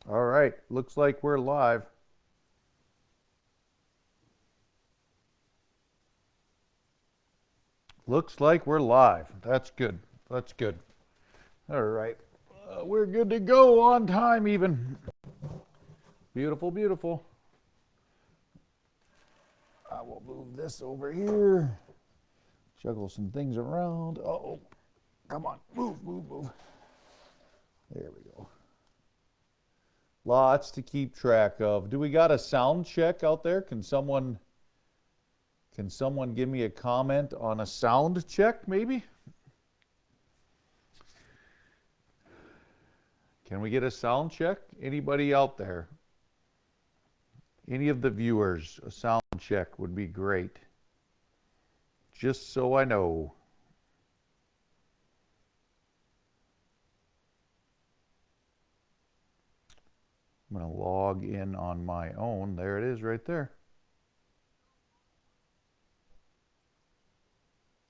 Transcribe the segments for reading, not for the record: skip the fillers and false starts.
All right, looks like we're live. Looks like we're live. That's good. That's good. All right. We're good to go on time even. Beautiful, beautiful. I will move this over here. Juggle some things around. Oh, come on. Move, move, move. There we go. Lots to keep track of. Do we got a sound check out there? Can someone give me a comment on a sound check maybe? Can we get a sound check? Anybody out there? Any of the viewers, a sound check would be great. Just so I know. I'm going to log in on my own. There it is right there.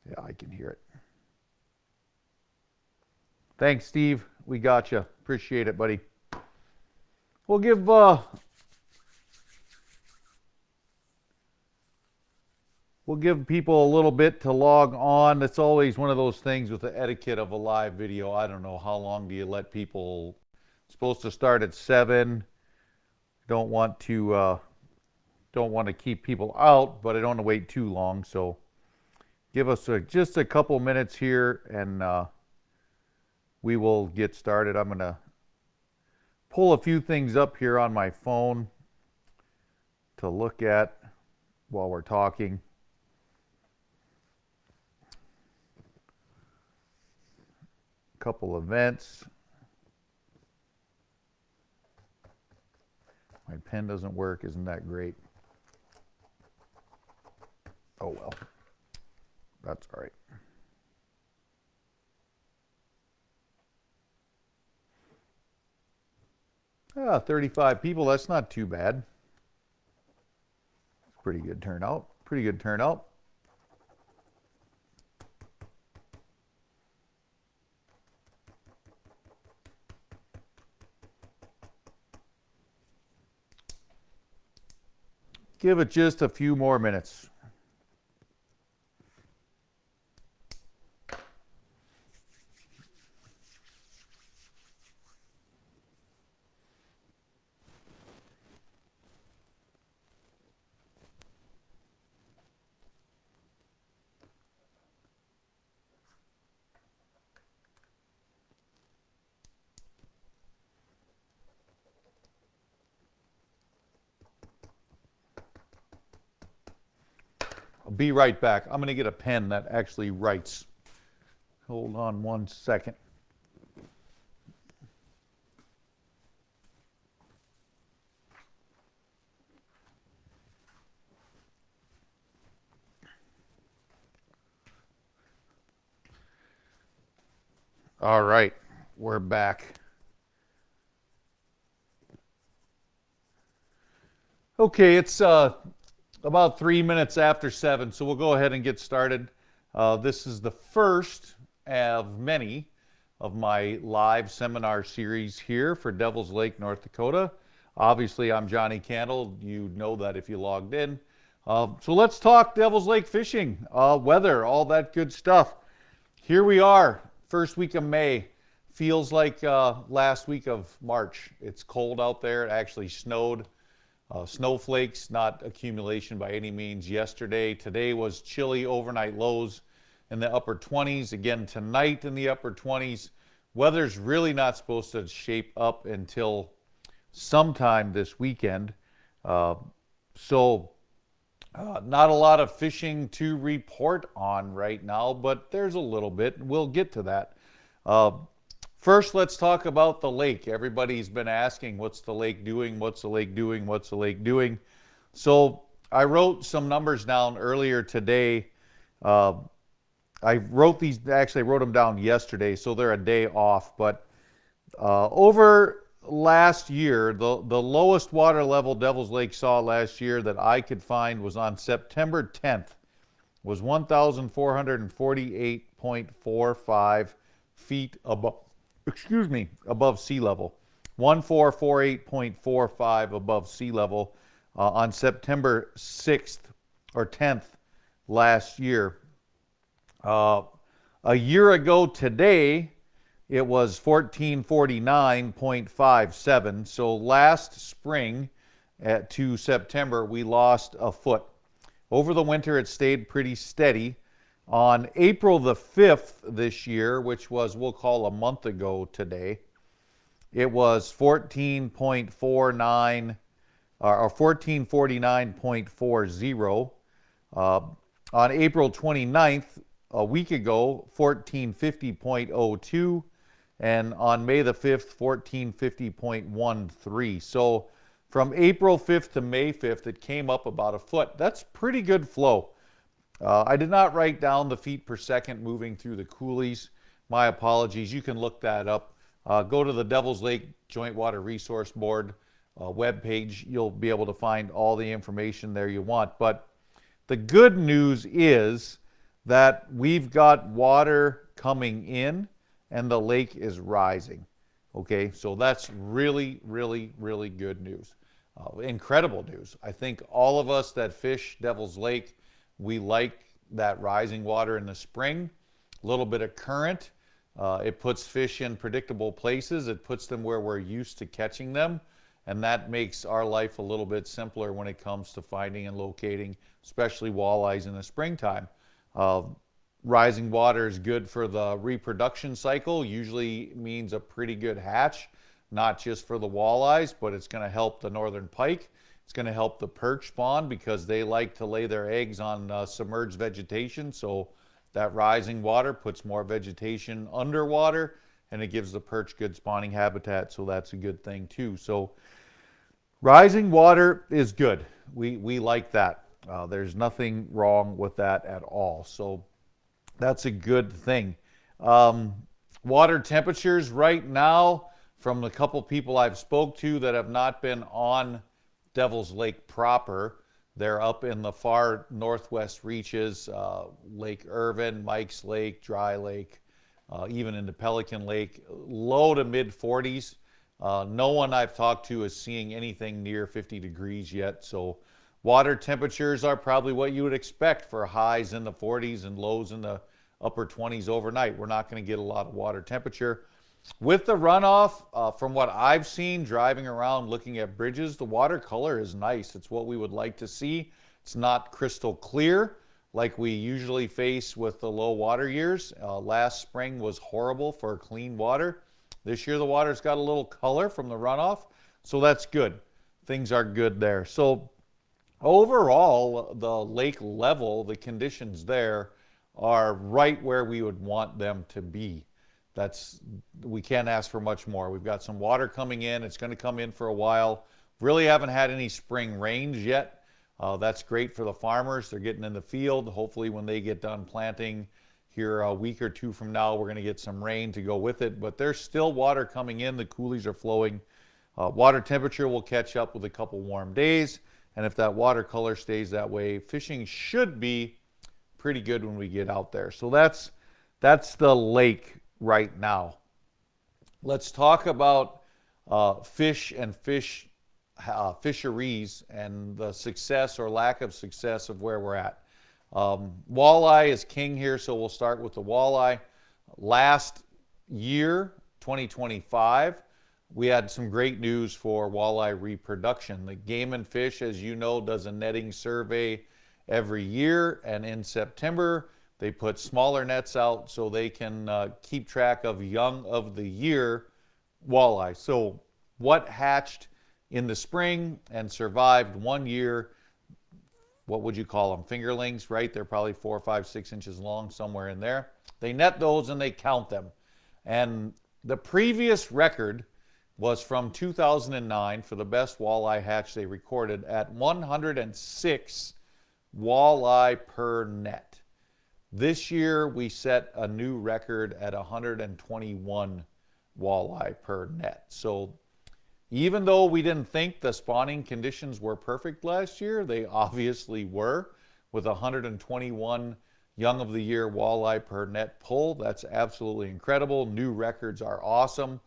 Yeah, I can hear it. Thanks, Steve. We got you. Appreciate it, buddy. We'll give people a little bit to log on. It's always one of those things with the etiquette of a live video. I don't know how long do you let people. It's supposed to start at 7. Don't want to keep people out, but I don't want to wait too long. So give us just a couple minutes here, and we will get started. I'm going to pull a few things up here on my phone to look at while we're talking. A couple events. My pen doesn't work. Isn't that great? Oh well. That's all right. 35 people. That's not too bad. It's pretty good turnout. Pretty good turnout. Give it just a few more minutes. I'll be right back. I'm going to get a pen that actually writes. Hold on one second. All right, we're back. Okay, it's about 3 minutes after 7, so we'll go ahead and get started. This is the first of many of my live seminar series here for Devil's Lake, North Dakota. Obviously, I'm Johnny Candle. You know that if you logged in. So let's talk Devil's Lake fishing, weather, all that good stuff. Here we are, first week of May. Feels like last week of March. It's cold out there. It actually snowed. Snowflakes, not accumulation by any means yesterday. Today was chilly overnight lows in the upper 20s. Again, tonight in the upper 20s. Weather's really not supposed to shape up until sometime this weekend. Not a lot of fishing to report on right now, but there's a little bit. We'll get to that. First, let's talk about the lake. Everybody's been asking, what's the lake doing? What's the lake doing? What's the lake doing? So I wrote some numbers down earlier today. I wrote them down yesterday, so they're a day off. But over last year, the lowest water level Devil's Lake saw last year that I could find was on September 10th, was 1,448.45 feet above sea level. 1448.45 above sea level on September 6th or 10th last year. A year ago today, it was 1449.57. So last spring to September, we lost a foot. Over the winter, it stayed pretty steady. On April the 5th this year, which was, we'll call a month ago today, it was 14.49 or 1449.40. On April 29th, a week ago, 1450.02. And on May the 5th, 1450.13. So from April 5th to May 5th, it came up about a foot. That's pretty good flow. I did not write down the feet per second moving through the coulees. My apologies. You can look that up. Go to the Devil's Lake Joint Water Resource Board webpage. You'll be able to find all the information there you want. But the good news is that we've got water coming in and the lake is rising. Okay, so that's really, really, really good news. Incredible news. I think all of us that fish Devil's Lake, we like that rising water in the spring. A little bit of current. It puts fish in predictable places. It puts them where we're used to catching them. And that makes our life a little bit simpler when it comes to finding and locating, especially walleyes in the springtime. Rising water is good for the reproduction cycle. Usually means a pretty good hatch, not just for the walleyes, but it's going to help the northern pike. It's going to help the perch spawn because they like to lay their eggs on submerged vegetation. So that rising water puts more vegetation underwater and it gives the perch good spawning habitat. So that's a good thing too. So rising water is good. We like that. There's nothing wrong with that at all. So that's a good thing. Water temperatures right now, from the couple people I've spoke to that have not been on Devil's Lake proper, they're up in the far northwest reaches, Lake Irvin, Mike's Lake, Dry Lake, even into Pelican Lake, low to mid 40s. No one I've talked to is seeing anything near 50 degrees yet. So water temperatures are probably what you would expect for highs in the 40s and lows in the upper 20s overnight. We're not going to get a lot of water temperature. With the runoff, from what I've seen driving around looking at bridges, the water color is nice. It's what we would like to see. It's not crystal clear like we usually face with the low water years. Last spring was horrible for clean water. This year the water's got a little color from the runoff, so that's good. Things are good there. So overall, the lake level, the conditions there are right where we would want them to be. We can't ask for much more. We've got some water coming in. It's going to come in for a while. Really haven't had any spring rains yet. That's great for the farmers. They're getting in the field. Hopefully when they get done planting here a week or two from now, we're going to get some rain to go with it. But there's still water coming in. The coulees are flowing. Water temperature will catch up with a couple warm days. And if that water color stays that way, fishing should be pretty good when we get out there. So that's the lake right now. Let's talk about fish and fisheries and the success or lack of success of where we're at. Walleye is king here, so we'll start with the walleye. Last year, 2025, we had some great news for walleye reproduction. The Game and Fish, as you know, does a netting survey every year, and in September they put smaller nets out so they can keep track of young of the year walleye. So what hatched in the spring and survived 1 year, what would you call them? Fingerlings, right? They're probably 4, 5, 6 inches long, somewhere in there. They net those and they count them. And the previous record was from 2009 for the best walleye hatch they recorded at 106 walleye per net. This year we set a new record at 121 walleye per net. So even though we didn't think the spawning conditions were perfect last year, they obviously were, with 121 young of the year walleye per net pull. That's absolutely incredible. New records are awesome.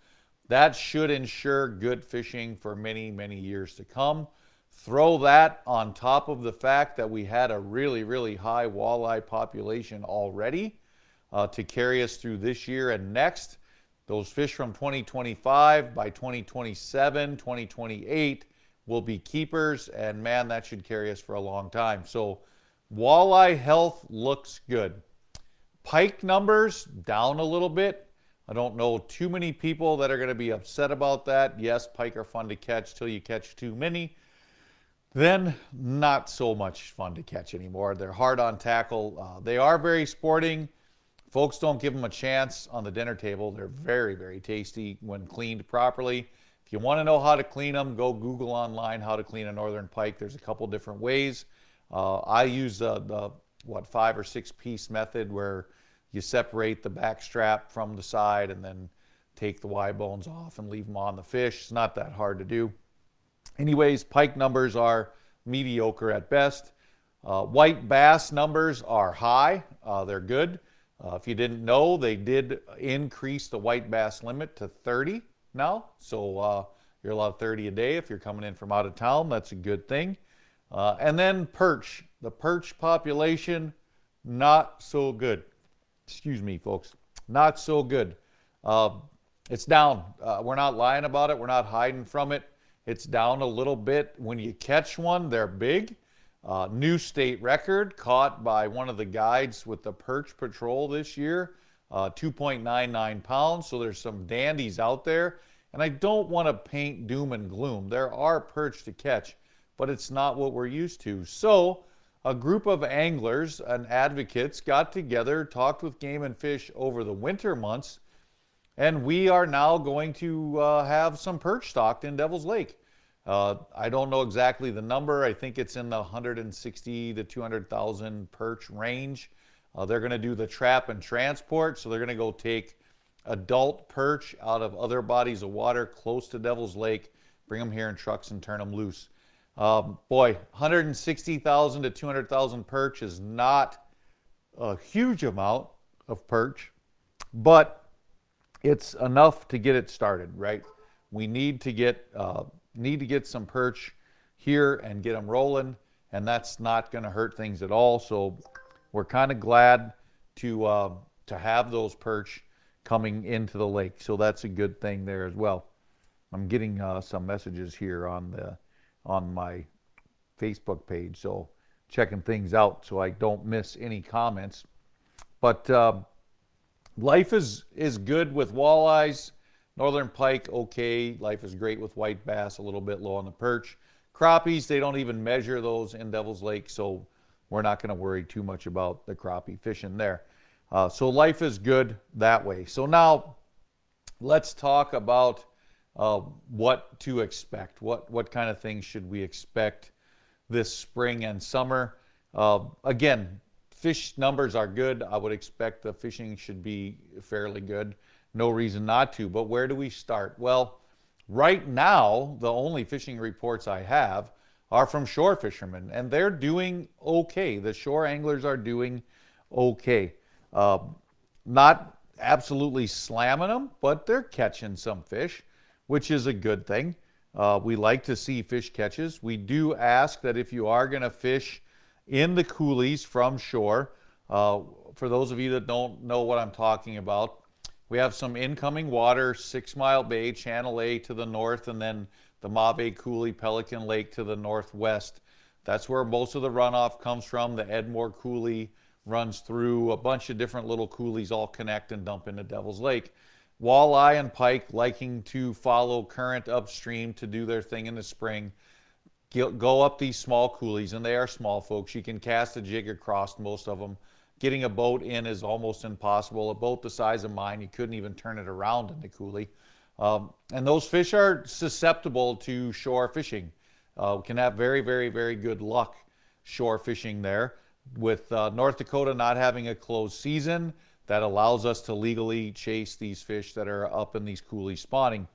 That should ensure good fishing for many, many years to come. Throw that on top of the fact that we had a really, really high walleye population already to carry us through this year and next. Those fish from 2025, by 2027, 2028 will be keepers, and man, that should carry us for a long time. So walleye health looks good. Pike numbers down a little bit. I don't know too many people that are going to be upset about that. Yes, pike are fun to catch till you catch too many. Then not so much fun to catch anymore. They're hard on tackle. They are very sporting. Folks don't give them a chance on the dinner table. They're very, very tasty when cleaned properly. If you want to know how to clean them, go Google online how to clean a northern pike. There's a couple different ways. I use the 5 or 6 piece method where you separate the back strap from the side and then take the Y bones off and leave them on the fish. It's not that hard to do. Anyways, pike numbers are mediocre at best. White bass numbers are high. They're good. If you didn't know, they did increase the white bass limit to 30 now. So you're allowed 30 a day if you're coming in from out of town. That's a good thing. And then perch. The perch population, not so good. Excuse me, folks. Not so good. It's down. We're not lying about it. We're not hiding from it. It's down a little bit. When you catch one, they're big. New state record caught by one of the guides with the Perch Patrol this year, 2.99 pounds. So there's some dandies out there. And I don't want to paint doom and gloom. There are perch to catch, but it's not what we're used to. So a group of anglers and advocates got together, talked with Game and Fish over the winter months, and we are now going to have some perch stocked in Devil's Lake. I don't know exactly the number. I think it's in the 160 to 200,000 perch range. They're going to do the trap and transport, so they're going to go take adult perch out of other bodies of water close to Devil's Lake, bring them here in trucks and turn them loose. Boy, 160,000 to 200,000 perch is not a huge amount of perch, but it's enough to get it started, right? We need to get some perch here and get them rolling, and that's not going to hurt things at all. So we're kind of glad to have those perch coming into the lake. So that's a good thing there as well. I'm getting some messages here on my Facebook page, so checking things out so I don't miss any comments. But life is good with walleyes. Northern pike, okay. Life is great with white bass, a little bit low on the perch. Crappies, they don't even measure those in Devil's Lake, so we're not going to worry too much about the crappie fishing there. So life is good that way. So now let's talk about what to expect. What kind of things should we expect this spring and summer? Again, fish numbers are good. I would expect the fishing should be fairly good. No reason not to, but where do we start? Well, right now, the only fishing reports I have are from shore fishermen, and they're doing okay. The shore anglers are doing okay. Not absolutely slamming them, but they're catching some fish, which is a good thing. We like to see fish catches. We do ask that if you are going to fish in the coulees from shore, for those of you that don't know what I'm talking about, we have some incoming water, 6 Mile Bay, Channel A to the north, and then the Mauvais Coulee, Pelican Lake to the northwest. That's where most of the runoff comes from. The Edmore Coulee runs through. A bunch of different little coulees all connect and dump into Devil's Lake. Walleye and pike liking to follow current upstream to do their thing in the spring. Go up these small coulees, and they are small, folks. You can cast a jig across most of them. Getting a boat in is almost impossible. A boat the size of mine, you couldn't even turn it around in the coulee. And those fish are susceptible to shore fishing. We can have very, very, very good luck shore fishing there. With North Dakota not having a closed season, that allows us to legally chase these fish that are up in these coulees spawning.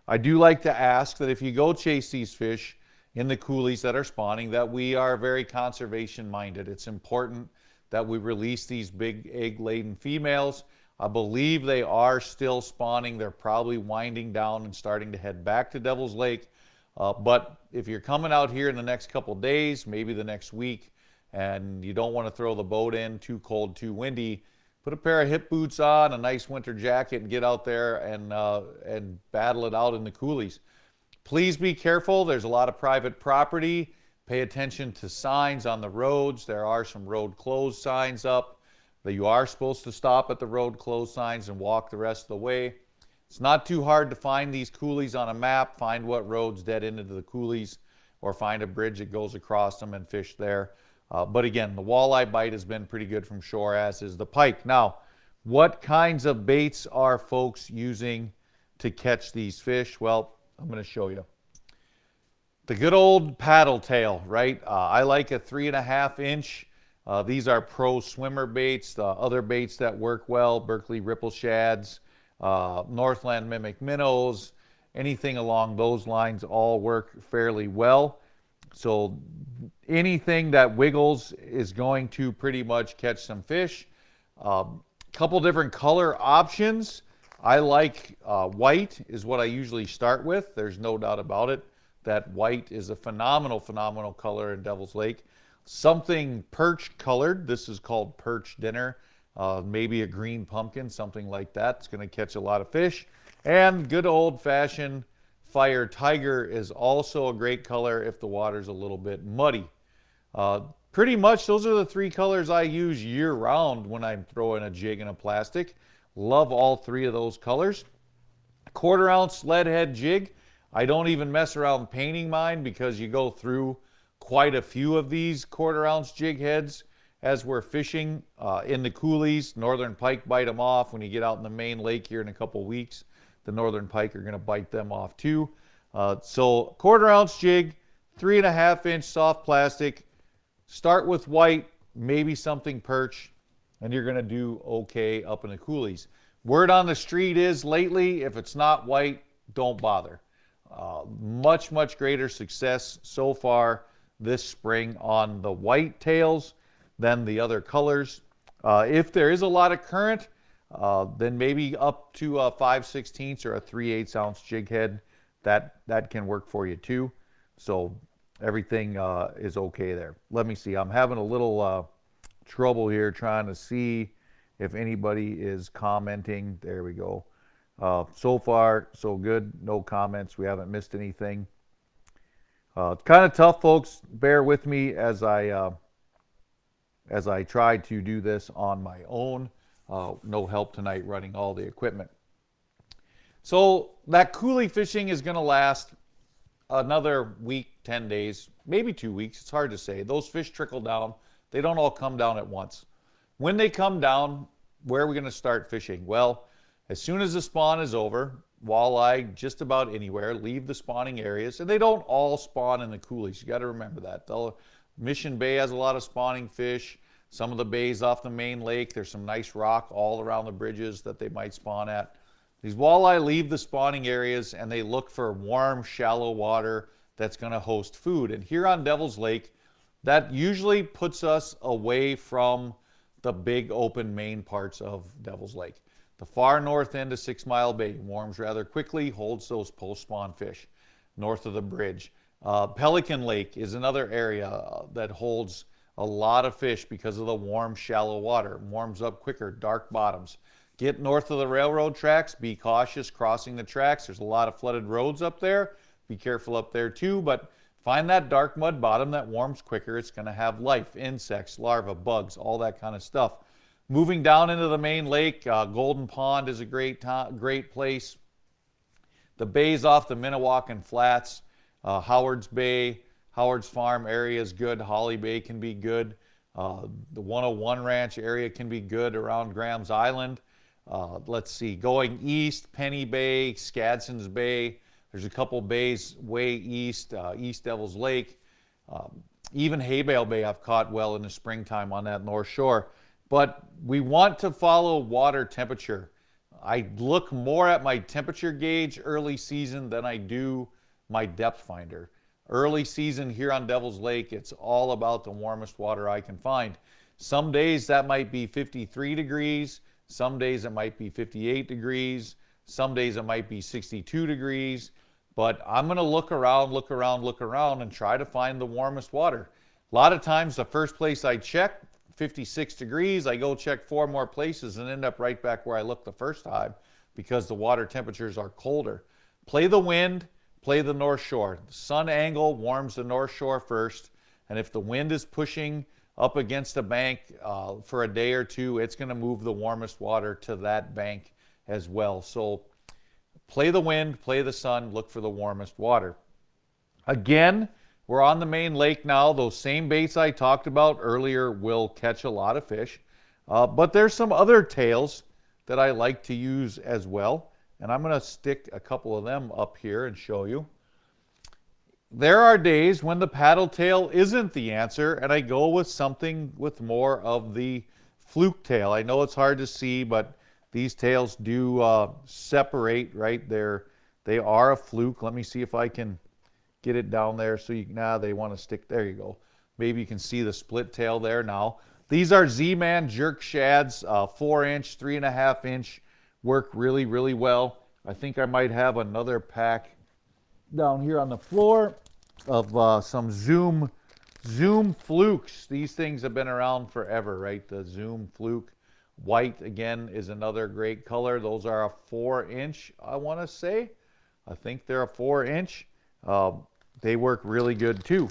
I do like to ask that if you go chase these fish in the coulees that are spawning, that we are very conservation minded. It's important that we release these big egg-laden females. I believe they are still spawning. They're probably winding down and starting to head back to Devil's Lake. But if you're coming out here in the next couple days, maybe the next week, and you don't want to throw the boat in too cold, too windy, put a pair of hip boots on, a nice winter jacket, and get out there and battle it out in the coulees. Please be careful. There's a lot of private property. Pay attention to signs on the roads. There are some road closed signs up that you are supposed to stop at the road closed signs and walk the rest of the way. It's not too hard to find these coulees on a map, find what roads dead into the coulees, or find a bridge that goes across them and fish there. But again, the walleye bite has been pretty good from shore, as is the pike. Now, what kinds of baits are folks using to catch these fish? Well, I'm going to show you. The good old paddle tail, right? I like a 3.5 inch. These are pro swimmer baits. Other baits that work well, Berkeley ripple shads, Northland mimic minnows, anything along those lines all work fairly well. So anything that wiggles is going to pretty much catch some fish. Couple different color options. I like white is what I usually start with. There's no doubt about it that white is a phenomenal color in Devil's Lake. Something perch colored, this is called perch dinner, maybe a green pumpkin, something like that. It's going to catch a lot of fish. And good old-fashioned fire tiger is also a great color if the water's a little bit muddy. Pretty much those are the three colors I use year-round when I'm throwing a jig in a plastic. Love all three of those colors. 1/4 ounce lead head jig. I don't even mess around painting mine because you go through quite a few of these 1/4 ounce jig heads as we're fishing in the coulees. Northern pike bite them off. When you get out in the main lake here in a couple weeks, the northern pike are going to bite them off too. So 1/4 ounce jig, 3.5 inch soft plastic. Start with white, maybe something perch, and you're going to do okay up in the coulees. Word on the street is lately, if it's not white, don't bother. Much greater success so far this spring on the white tails than the other colors. If there is a lot of current, then maybe up to a 5/16 or a 3/8 ounce jig head, that can work for you too. So everything is okay there. Let me see. I'm having a little trouble here trying to see if anybody is commenting. There we go. So far, so good. No comments. We haven't missed anything. It's kind of tough, folks. Bear with me as I try to do this on my own. No help tonight running all the equipment. So that coulee fishing is going to last another week, 10 days, maybe 2 weeks. It's hard to say. Those fish trickle down. They don't all come down at once. When they come down, where are we going to start fishing? Well, as soon as the spawn is over, walleye just about anywhere leave the spawning areas, and they don't all spawn in the coulees. You got to remember that. Mission Bay has a lot of spawning fish. Some of the bays off the main lake, there's some nice rock all around the bridges that they might spawn at. These walleye leave the spawning areas and they look for warm, shallow water that's going to host food. And here on Devil's Lake, that usually puts us away from the big open main parts of Devil's Lake. The far north end of 6 Mile Bay warms rather quickly, holds those post-spawn fish north of the bridge. Pelican Lake is another area that holds a lot of fish because of the warm, shallow water. Warms up quicker, dark bottoms. Get north of the railroad tracks. Be cautious crossing the tracks. There's a lot of flooded roads up there. Be careful up there too, but find that dark mud bottom that warms quicker. It's going to have life, insects, larvae, bugs, all that kind of stuff. Moving down into the main lake, Golden Pond is a great place. The bays off the Minnewacan Flats, Howard's Bay, Howard's Farm area is good. Holly Bay can be good. The 101 Ranch area can be good around Graham's Island. Let's see, going east, Penny Bay, Skadson's Bay. There's a couple bays way east, East Devil's Lake. Even Haybale Bay I've caught well in the springtime on that north shore. But we want to follow water temperature. I look more at my temperature gauge early season than I do my depth finder. Early season here on Devil's Lake, it's all about the warmest water I can find. Some days that might be 53 degrees. Some days it might be 58 degrees. Some days it might be 62 degrees. But I'm going to look around, and try to find the warmest water. A lot of times the first place I check, 56 degrees, I go check 4 more places and end up right back where I looked the first time because the water temperatures are colder. Play the wind, play the north shore. The sun angle warms the north shore first, and if the wind is pushing up against a bank for a day or two, it's going to move the warmest water to that bank as well. So play the wind, play the sun, look for the warmest water. Again, we're on the main lake now. Those same baits I talked about earlier will catch a lot of fish. But there's some other tails that I like to use as well. And I'm going to stick a couple of them up here and show you. There are days when the paddle tail isn't the answer, and I go with something with more of the fluke tail. I know it's hard to see, but these tails do separate, right? They are a fluke. Let me see if I can get it down there so you can, they want to stick, there you go. Maybe you can see the split tail there now. These are Z-Man jerk shads, 4-inch, 3.5-inch, work really, really well. I think I might have another pack down here on the floor of some Zoom flukes. These things have been around forever, right? The Zoom fluke. White, again, is another great color. Those are a 4-inch, I want to say. I think they're a 4-inch. They work really good too.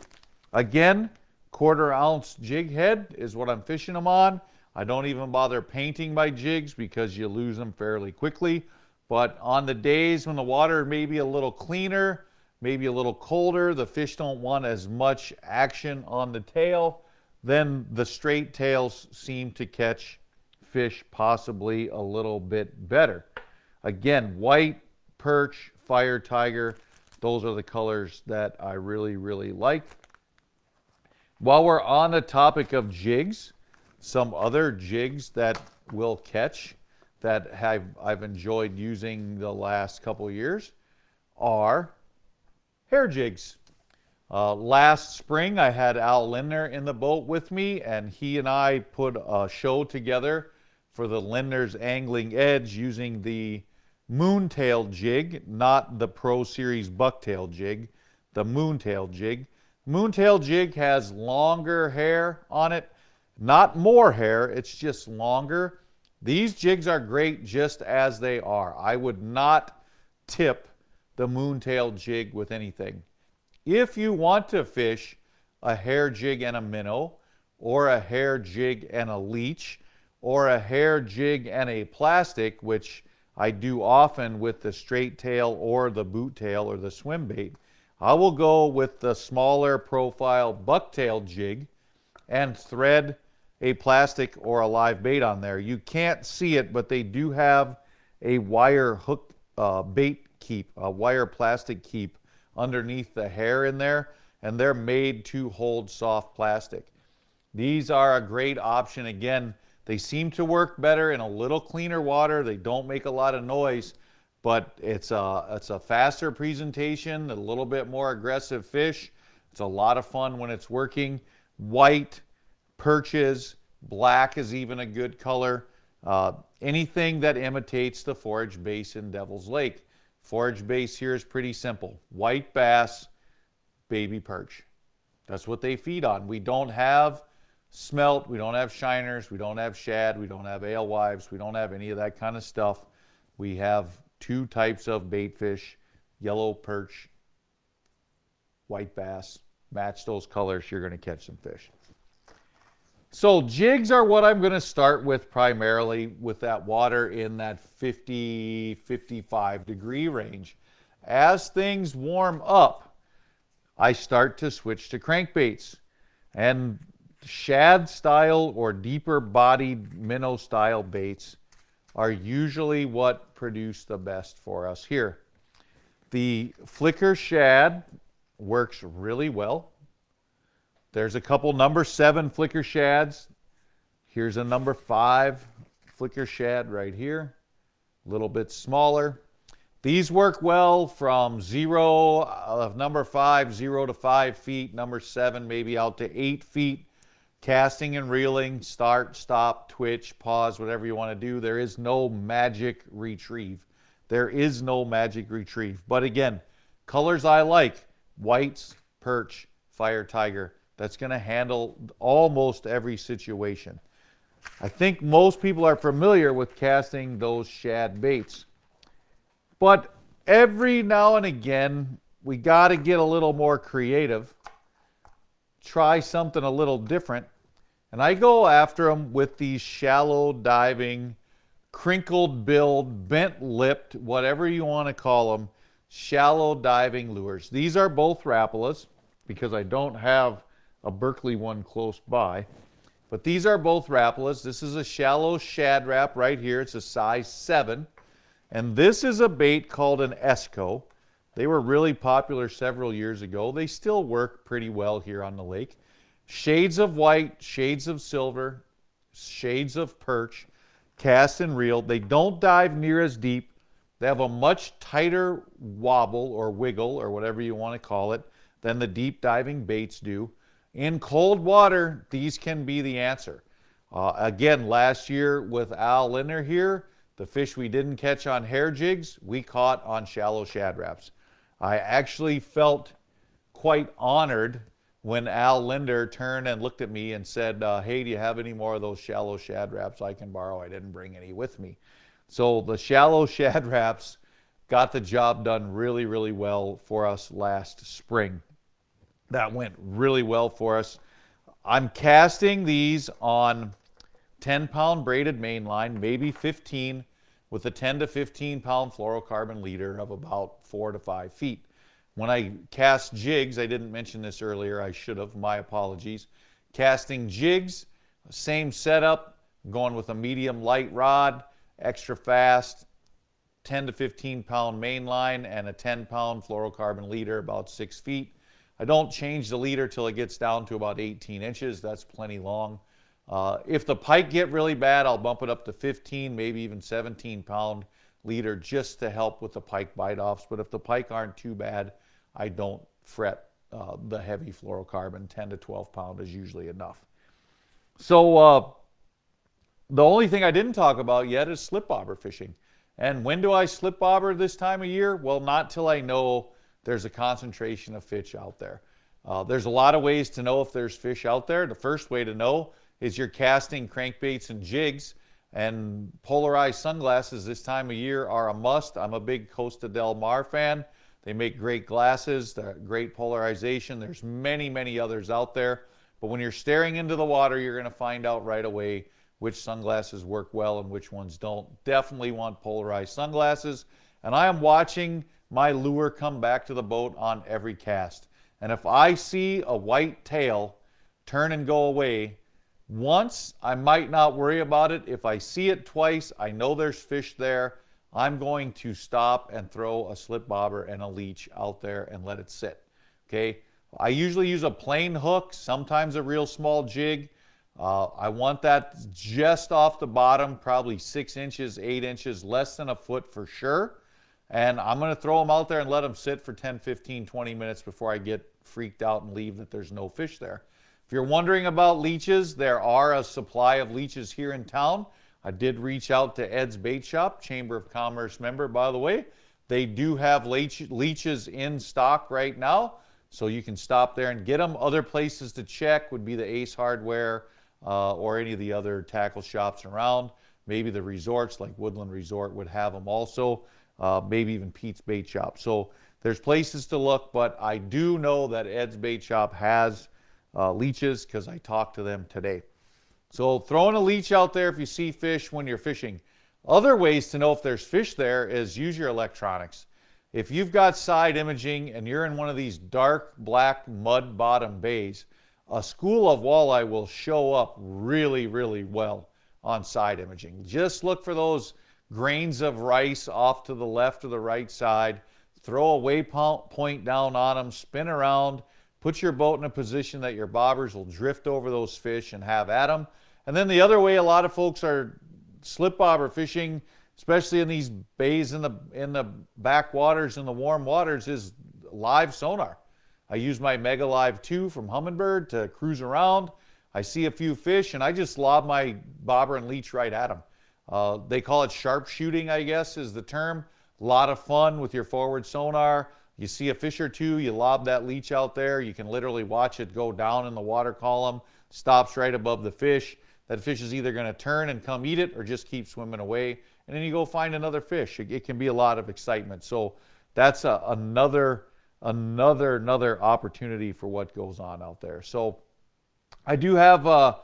Again, 1/4 ounce jig head is what I'm fishing them on. I don't even bother painting my jigs because you lose them fairly quickly. But on the days when the water may be a little cleaner, maybe a little colder, the fish don't want as much action on the tail, then the straight tails seem to catch fish possibly a little bit better. Again, white, perch, fire tiger, those are the colors that I really, really like. While we're on the topic of jigs, some other jigs that will catch that I've enjoyed using the last couple years are hair jigs. Last spring I had Al Lindner in the boat with me, and he and I put a show together for the Lindner's Angling Edge using the moontail jig, not the Pro Series bucktail jig, the moontail jig. Moontail jig has longer hair on it, not more hair, it's just longer. These jigs are great just as they are. I would not tip the moontail jig with anything. If you want to fish a hair jig and a minnow, or a hair jig and a leech, or a hair jig and a plastic, which I do often with the straight tail or the boot tail or the swim bait, I will go with the smaller profile bucktail jig and thread a plastic or a live bait on there. You can't see it, but they do have a wire hook bait keep, a wire plastic keep underneath the hair in there, and they're made to hold soft plastic. These are a great option. Again, they seem to work better in a little cleaner water. They don't make a lot of noise, but it's a faster presentation, a little bit more aggressive fish. It's a lot of fun when it's working. White, perches, black is even a good color. Anything that imitates the forage bass in Devil's Lake. Forage bass here is pretty simple. White bass, baby perch. That's what they feed on. We don't have smelt, we don't have shiners, we don't have shad, we don't have alewives, we don't have any of that kind of stuff. We have 2 types of bait fish, yellow perch, white bass. Match those colors, you're going to catch some fish. So jigs are what I'm going to start with primarily, with that water in that 50, 55 degree range. As things warm up, I start to switch to crankbaits. And shad style or deeper bodied minnow style baits are usually what produce the best for us here. The flicker shad works really well. There's a couple number 7 flicker shads. Here's a number 5 flicker shad right here. A little bit smaller. These work well from number 5, 0 to 5 feet, number 7 maybe out to 8 feet. casting and reeling, start, stop, twitch, pause, whatever you want to do. There is no magic retrieve. There is no magic retrieve. But again, colors I like, whites, perch, fire tiger. That's going to handle almost every situation. I think most people are familiar with casting those shad baits. But every now and again, we got to get a little more creative. Try something a little different. And I go after them with these shallow diving, crinkled billed, bent lipped, whatever you want to call them, shallow diving lures. These are both Rapalas because I don't have a Berkeley one close by. But these are both Rapalas. This is a shallow shad wrap right here. It's a size 7. And this is a bait called an Esco. They were really popular several years ago. They still work pretty well here on the lake. Shades of white, shades of silver, shades of perch, cast and reel. They don't dive near as deep. They have a much tighter wobble or wiggle or whatever you want to call it than the deep diving baits do. In cold water, these can be the answer. Again, last year with Al Linder here, the fish we didn't catch on hair jigs, we caught on shallow shad wraps. I actually felt quite honored when Al Linder turned and looked at me and said, hey, do you have any more of those shallow shad wraps I can borrow? I didn't bring any with me. So the shallow shad wraps got the job done really, really well for us last spring. That went really well for us. I'm casting these on 10-pound braided mainline, maybe 15, with a 10 to 15-pound fluorocarbon leader of about 4 to 5 feet. When I cast jigs, I didn't mention this earlier, I should have, my apologies. Casting jigs, same setup, going with a medium light rod, extra fast, 10 to 15-pound mainline, and a 10-pound fluorocarbon leader, about 6 feet. I don't change the leader till it gets down to about 18 inches. That's plenty long. If the pike get really bad, I'll bump it up to 15, maybe even 17-pound leader just to help with the pike bite-offs. But if the pike aren't too bad, I don't fret the heavy fluorocarbon. 10 to 12-pound is usually enough. So the only thing I didn't talk about yet is slip bobber fishing. And when do I slip bobber this time of year? Well, not till I know there's a concentration of fish out there. There's a lot of ways to know if there's fish out there. The first way to know is you're casting crankbaits and jigs, and polarized sunglasses this time of year are a must. I'm a big Costa Del Mar fan. They make great glasses, they're great polarization. There's many, many others out there. But when you're staring into the water, you're going to find out right away which sunglasses work well and which ones don't. Definitely want polarized sunglasses. And I am watching my lure come back to the boat on every cast. And if I see a white tail turn and go away once, I might not worry about it. If I see it twice, I know there's fish there. I'm going to stop and throw a slip bobber and a leech out there and let it sit. Okay? I usually use a plain hook, sometimes a real small jig. I want that just off the bottom, probably 6 inches, 8 inches, less than a foot for sure. And I'm going to throw them out there and let them sit for 10, 15, 20 minutes before I get freaked out and leave that there's no fish there. If you're wondering about leeches, there are a supply of leeches here in town. I did reach out to Ed's Bait Shop, Chamber of Commerce member, by the way. They do have leeches in stock right now, so you can stop there and get them. Other places to check would be the Ace Hardware or any of the other tackle shops around. Maybe the resorts like Woodland Resort would have them also. Maybe even Pete's Bait Shop. So there's places to look, but I do know that Ed's Bait Shop has leeches because I talked to them today. So throwing a leech out there if you see fish when you're fishing. Other ways to know if there's fish there is use your electronics. If you've got side imaging and you're in one of these dark black mud bottom bays, a school of walleye will show up really, really well on side imaging. Just look for those grains of rice off to the left or the right side. Throw a waypoint down on them, spin around, put your boat in a position that your bobbers will drift over those fish and have at them. And then the other way a lot of folks are slip bobber fishing, especially in these bays in the backwaters, in the warm waters, is live sonar. I use my Mega Live 2 from Humminbird to cruise around. I see a few fish, and I just lob my bobber and leech right at them. They call it sharpshooting, I guess, is the term. A lot of fun with your forward sonar. You see a fish or two, you lob that leech out there. You can literally watch it go down in the water column, stops right above the fish. That fish is either going to turn and come eat it or just keep swimming away. And then you go find another fish. It can be a lot of excitement. So that's another opportunity for what goes on out there. So I do have a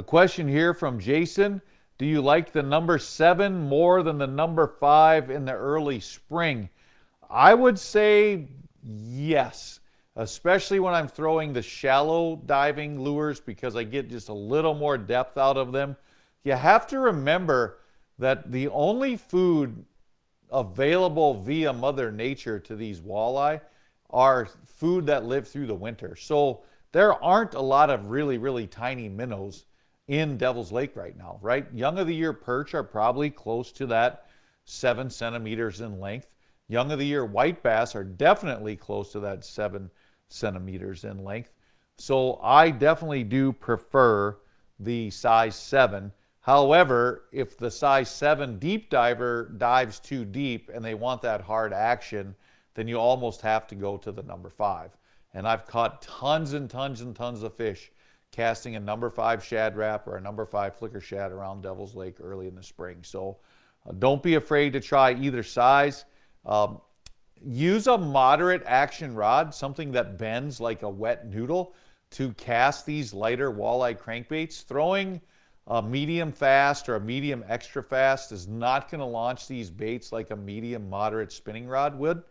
question here from Jason. Do you like the number 7 more than the number 5 in the early spring? I would say yes, especially when I'm throwing the shallow diving lures, because I get just a little more depth out of them. You have to remember that the only food available via Mother Nature to these walleye are food that live through the winter. So there aren't a lot of really tiny minnows in Devil's Lake right now, right? Young of the year perch are probably close to that 7 centimeters in length. Young of the year white bass are definitely close to that 7 centimeters in length. So I definitely do prefer the size 7. However, if the size 7 deep diver dives too deep and they want that hard action, then you almost have to go to the number 5. And I've caught tons and tons and tons of fish casting a number 5 shad wrap or a number 5 flicker shad around Devil's Lake early in the spring. So don't be afraid to try either size. Use a moderate action rod, something that bends like a wet noodle, to cast these lighter walleye crankbaits. Throwing a medium fast or a medium extra fast is not going to launch these baits like a medium moderate spinning rod would.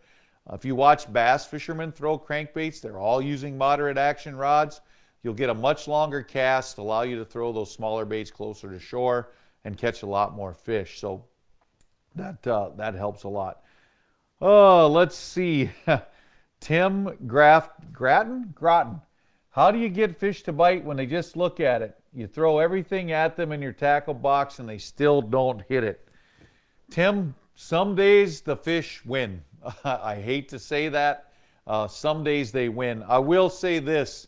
If you watch bass fishermen throw crankbaits, they're all using moderate action rods. You'll get a much longer cast, allow you to throw those smaller baits closer to shore and catch a lot more fish. So that helps a lot. Oh, let's see. Tim Grattan? How do you get fish to bite when they just look at it? You throw everything at them in your tackle box and they still don't hit it. Tim, some days the fish win. I hate to say that. Some days they win. I will say this.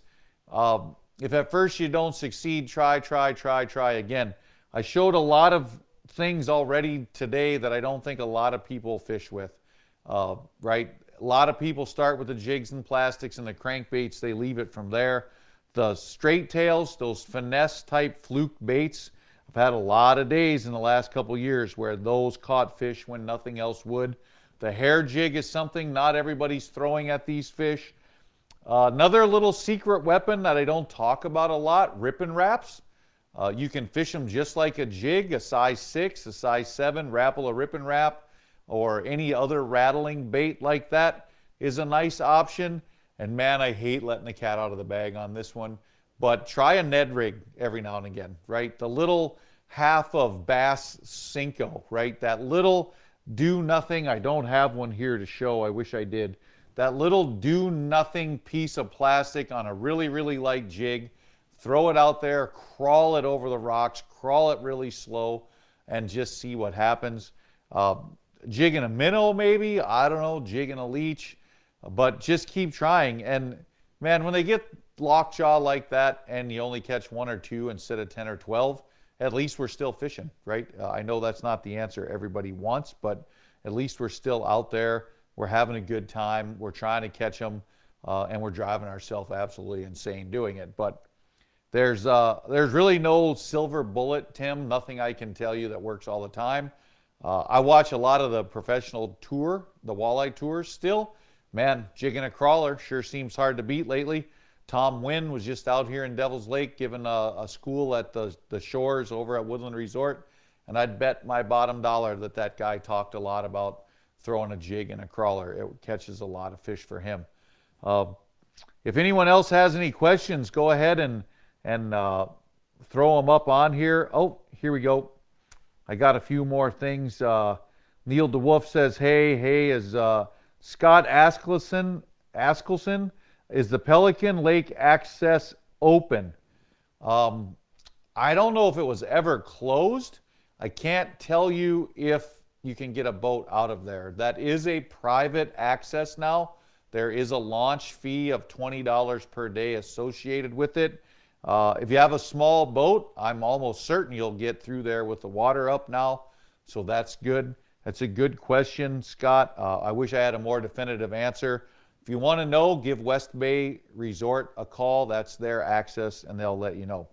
If at first you don't succeed, try again. I showed a lot of things already today that I don't think a lot of people fish with. Right? A lot of people start with the jigs and plastics and the crankbaits. They leave it from there. The straight tails, those finesse type fluke baits, I've had a lot of days in the last couple years where those caught fish when nothing else would. The hair jig is something not everybody's throwing at these fish. Another little secret weapon that I don't talk about a lot, ripping wraps. You can fish them just like a jig, a size 6, a size 7, rapple a ripping wrap, or any other rattling bait like that is a nice option. And man, I hate letting the cat out of the bag on this one. But try a Ned rig every now and again, right? The little half of bass Cinco, right? That little do nothing. I don't have one here to show. I wish I did. That little do nothing piece of plastic on a really light jig. Throw it out there, crawl it over the rocks, crawl it really slow, and just see what happens. Jigging a minnow maybe, I don't know, jigging a leech, but just keep trying. And man, when they get lockjaw like that and you only catch 1 or 2 instead of 10 or 12, at least we're still fishing, right? I know that's not the answer everybody wants, but at least we're still out there. We're having a good time. We're trying to catch them, and we're driving ourselves absolutely insane doing it. But there's really no silver bullet, Tim. Nothing I can tell you that works all the time. I watch a lot of the professional tour, the walleye tours still. Man, jigging a crawler sure seems hard to beat lately. Tom Wynn was just out here in Devil's Lake giving a school at the shores over at Woodland Resort, and I'd bet my bottom dollar that guy talked a lot about throwing a jig and a crawler. It catches a lot of fish for him. If anyone else has any questions, go ahead and throw them up on here. Oh, here we go. I got a few more things. Neil DeWolf says, hey, is Scott Askelson, is the Pelican Lake access open? I don't know if it was ever closed. I can't tell you if you can get a boat out of there. That is a private access now. There is a launch fee of $20 per day associated with it. If you have a small boat, I'm almost certain you'll get through there with the water up now. So that's good. That's a good question, Scott. I wish I had a more definitive answer. If you want to know, give West Bay Resort a call. That's their access, and they'll let you know.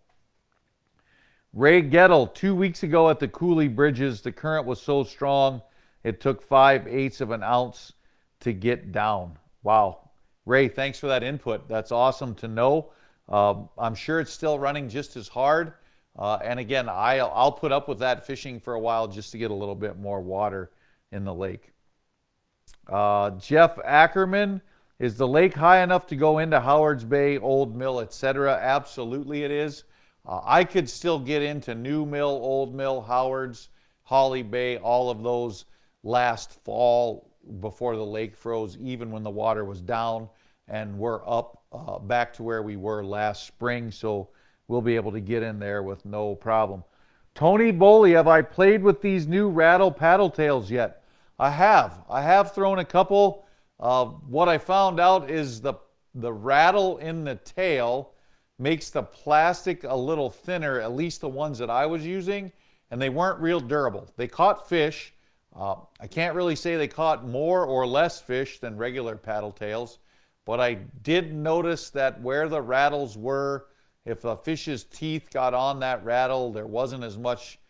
Ray Gettle, 2 weeks ago at the Coolie Bridges, the current was so strong, it took 5/8 of an ounce to get down. Wow. Ray, thanks for that input. That's awesome to know. I'm sure it's still running just as hard. And again, I'll put up with that fishing for a while just to get a little bit more water in the lake. Jeff Ackerman, is the lake high enough to go into Howard's Bay, Old Mill, etc.? Absolutely it is. I could still get into New Mill, Old Mill, Howard's, Holly Bay, all of those last fall before the lake froze, even when the water was down, and we're up back to where we were last spring, so we'll be able to get in there with no problem. Tony Boley, have I played with these new rattle paddle tails yet? I have. I have thrown a couple. What I found out is the rattle in the tail makes the plastic a little thinner, at least the ones that I was using, and they weren't real durable. They caught fish. I can't really say they caught more or less fish than regular paddle tails, but I did notice that where the rattles were, if a fish's teeth got on that rattle, there wasn't as much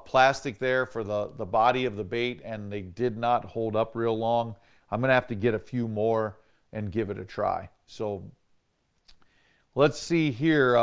plastic there for the body of the bait, and they did not hold up real long. I'm going to have to get a few more and give it a try. So let's see here.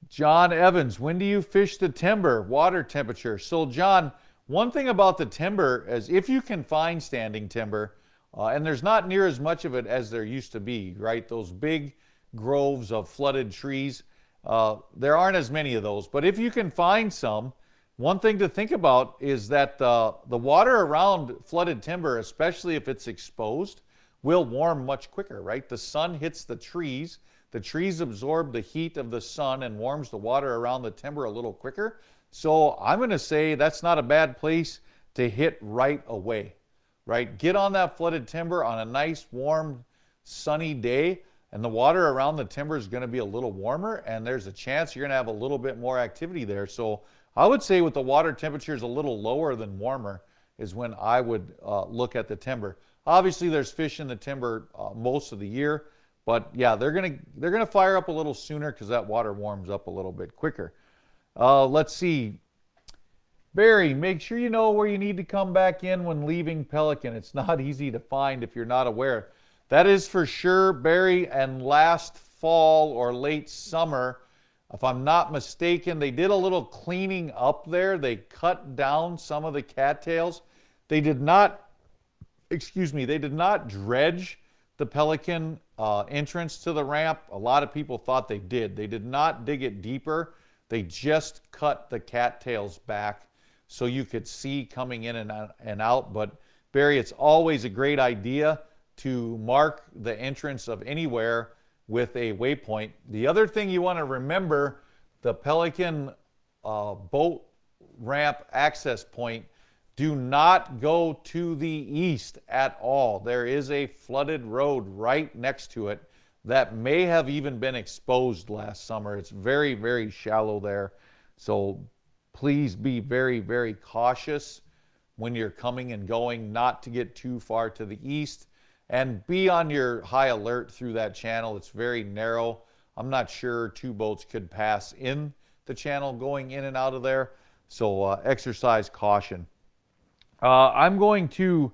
John Evans, when do you fish the timber? Water temperature. So John, one thing about the timber is if you can find standing timber, and there's not near as much of it as there used to be, right? Those big groves of flooded trees, there aren't as many of those. But if you can find some, one thing to think about is that the water around flooded timber, especially if it's exposed, will warm much quicker, right? The sun hits the trees absorb the heat of the sun and warms the water around the timber a little quicker. So I'm going to say that's not a bad place to hit right away, right? Get on that flooded timber on a nice, warm, sunny day, and the water around the timber is going to be a little warmer, and there's a chance you're going to have a little bit more activity there. So I would say with the water temperatures a little lower than warmer is when I would look at the timber. Obviously, there's fish in the timber most of the year, but yeah, they're gonna fire up a little sooner because that water warms up a little bit quicker. Let's see. Barry, make sure you know where you need to come back in when leaving Pelican. It's not easy to find if you're not aware. That is for sure, Barry. And last fall or late summer, if I'm not mistaken, they did a little cleaning up there. They cut down some of the cattails. They did not, they did not dredge the Pelican entrance to the ramp. A lot of people thought they did. They did not dig it deeper. They just cut the cattails back so you could see coming in and out. But Barry, it's always a great idea to mark the entrance of anywhere with a waypoint. The other thing you want to remember, the Pelican boat ramp access point, do not go to the east at all. There is a flooded road right next to it that may have even been exposed last summer. It's very, very shallow there. So please be very, very cautious when you're coming and going, not to get too far to the east, and be on your high alert through that channel. It's very narrow. I'm not sure two boats could pass in the channel going in and out of there. So exercise caution. I'm going to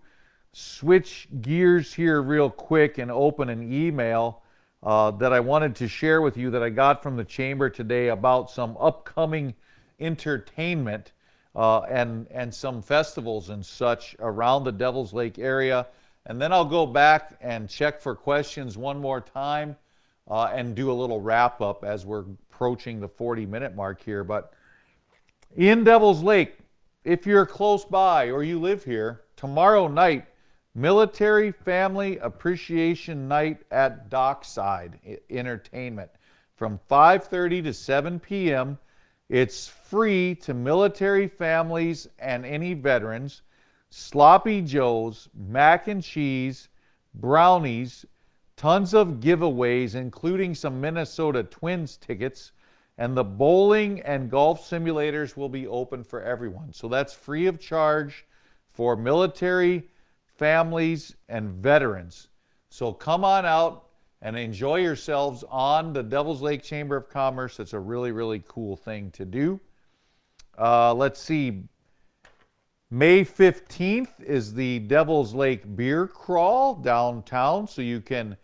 switch gears here real quick and open an email that I wanted to share with you that I got from the chamber today about some upcoming entertainment and some festivals and such around the Devil's Lake area. And then I'll go back and check for questions one more time and do a little wrap up as we're approaching the 40-minute mark here. But in Devil's Lake, if you're close by or you live here, tomorrow night, Military Family Appreciation Night at Dockside Entertainment from 5:30 to 7 p.m. It's free to military families and any veterans. Sloppy Joes, mac and cheese, brownies, Tons of giveaways, including some Minnesota Twins tickets, and the bowling and golf simulators will be open for everyone. So that's free of charge for military, families, and veterans. So come on out and enjoy yourselves on the Devil's Lake Chamber of Commerce. It's a really, really cool thing to do. Let's see. May 15th is the Devil's Lake Beer Crawl downtown, so you can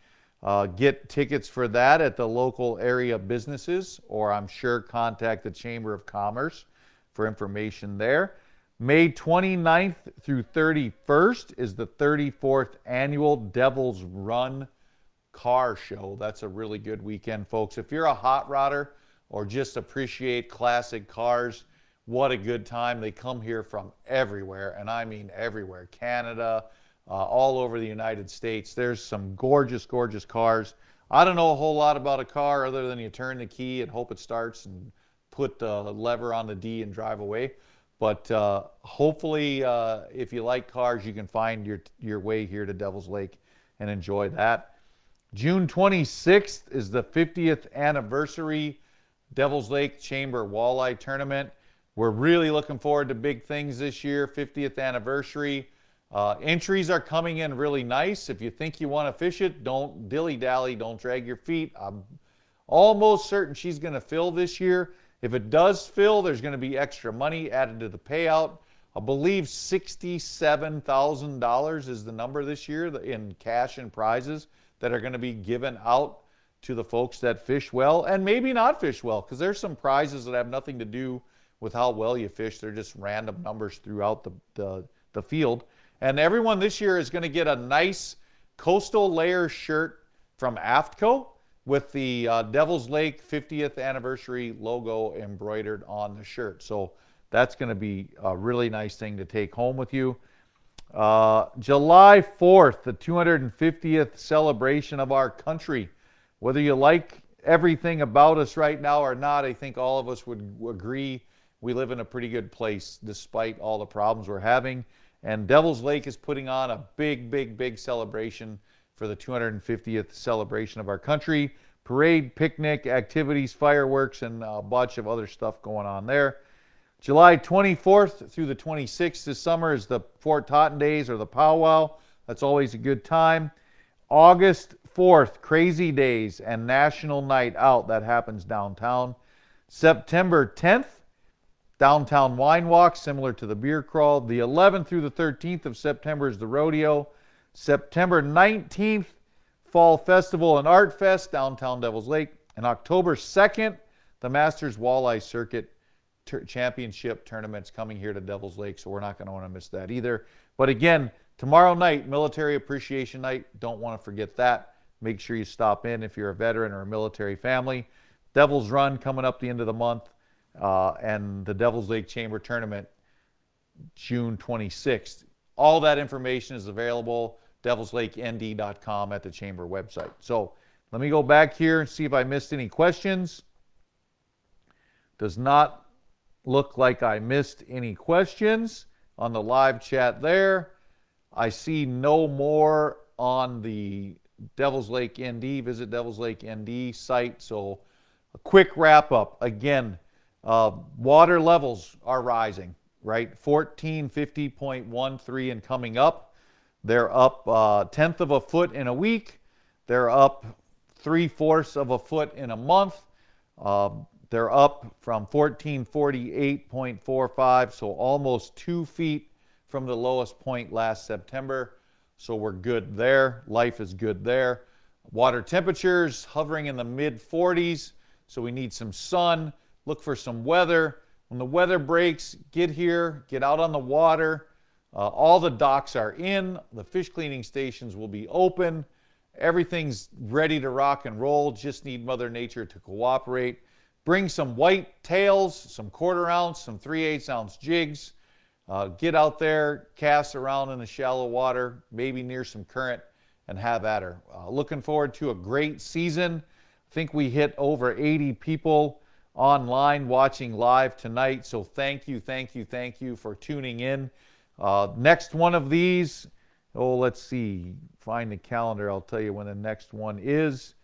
get tickets for that at the local area businesses, or I'm sure contact the Chamber of Commerce for information there. May 29th through 31st is the 34th annual Devil's Run Car Show. That's a really good weekend, folks. If you're a hot rodder or just appreciate classic cars, what a good time. They come here from everywhere, and I mean everywhere. Canada, all over the United States. There's some gorgeous, gorgeous cars. I don't know a whole lot about a car other than you turn the key and hope it starts and put the lever on the D and drive away. But hopefully, if you like cars, you can find your way here to Devil's Lake and enjoy that. June 26th is the 50th anniversary Devil's Lake Chamber Walleye Tournament. We're really looking forward to big things this year, 50th anniversary. Entries are coming in really nice. If you think you want to fish it, don't dilly-dally, don't drag your feet. I'm almost certain she's going to fill this year. If it does fill, there's going to be extra money added to the payout. I believe $67,000 is the number this year in cash and prizes that are going to be given out to the folks that fish well and maybe not fish well, because there's some prizes that have nothing to do with how well you fish. They're just random numbers throughout the field. And everyone this year is going to get a nice Coastal Layer shirt from AFTCO with the Devil's Lake 50th anniversary logo embroidered on the shirt. So that's going to be a really nice thing to take home with you. July 4th, the 250th celebration of our country. Whether you like everything about us right now or not, I think all of us would agree we live in a pretty good place despite all the problems we're having. And Devil's Lake is putting on a big, big, big celebration for the 250th celebration of our country. Parade, picnic, activities, fireworks, and a bunch of other stuff going on there. July 24th through the 26th this summer is the Fort Totten Days, or the powwow. That's always a good time. August 4th, Crazy Days and National Night Out. That happens downtown. September 10th, Downtown Wine Walk, similar to the beer crawl. The 11th through the 13th of September is the rodeo. September 19th, Fall Festival and Art Fest, downtown Devil's Lake. And October 2nd, the Masters Walleye Circuit Championship Tournament's coming here to Devil's Lake, so we're not going to want to miss that either. But again, tomorrow night, Military Appreciation Night. Don't want to forget that. Make sure you stop in if you're a veteran or a military family. Devil's Run coming up the end of the month. And the Devil's Lake Chamber Tournament, June 26th. All that information is available, devilslakend.com, at the Chamber website. So let me go back here and see if I missed any questions. Does not look like I missed any questions on the live chat there. I see no more on the Devil's Lake ND, visit Devil's Lake ND site. So a quick wrap up. Again, water levels are rising, right? 1450.13 and coming up. They're up a tenth of a foot in a week. They're up 3/4 of a foot in a month. They're up from 1448.45, so almost 2 feet from the lowest point last September. So we're good there. Life is good there. Water temperatures hovering in the mid-40s, so we need some sun. Look for some weather. When the weather breaks, get here, get out on the water. All the docks are in. The fish cleaning stations will be open. Everything's ready to rock and roll. Just need Mother Nature to cooperate. Bring some white tails, some 1/4 ounce, some 3/8 ounce jigs. Get out there, cast around in the shallow water, maybe near some current, and have at her. Looking forward to a great season. I think we hit over 80 people online watching live tonight, so thank you for tuning in. Next one of these Oh, let's see. Find the calendar. I'll tell you when the next one is.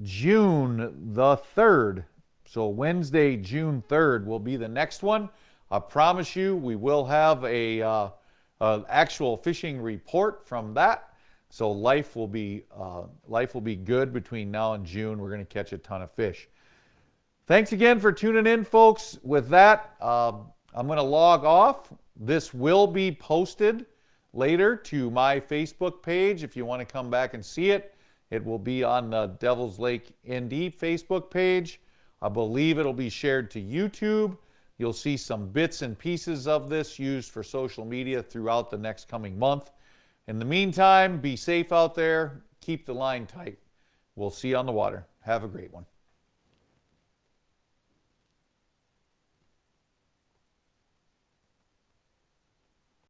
June the 3rd. So Wednesday, June 3rd will be the next one. I promise you we will have a actual fishing report from that. So life will be good between now and June. We're going to catch a ton of fish. Thanks again for tuning in, folks. With that, I'm going to log off. This will be posted later to my Facebook page. If you want to come back and see it, it will be on the Devil's Lake ND Facebook page. I believe it'll be shared to YouTube. You'll see some bits and pieces of this used for social media throughout the next coming month. In the meantime, be safe out there. Keep the line tight. We'll see you on the water. Have a great one.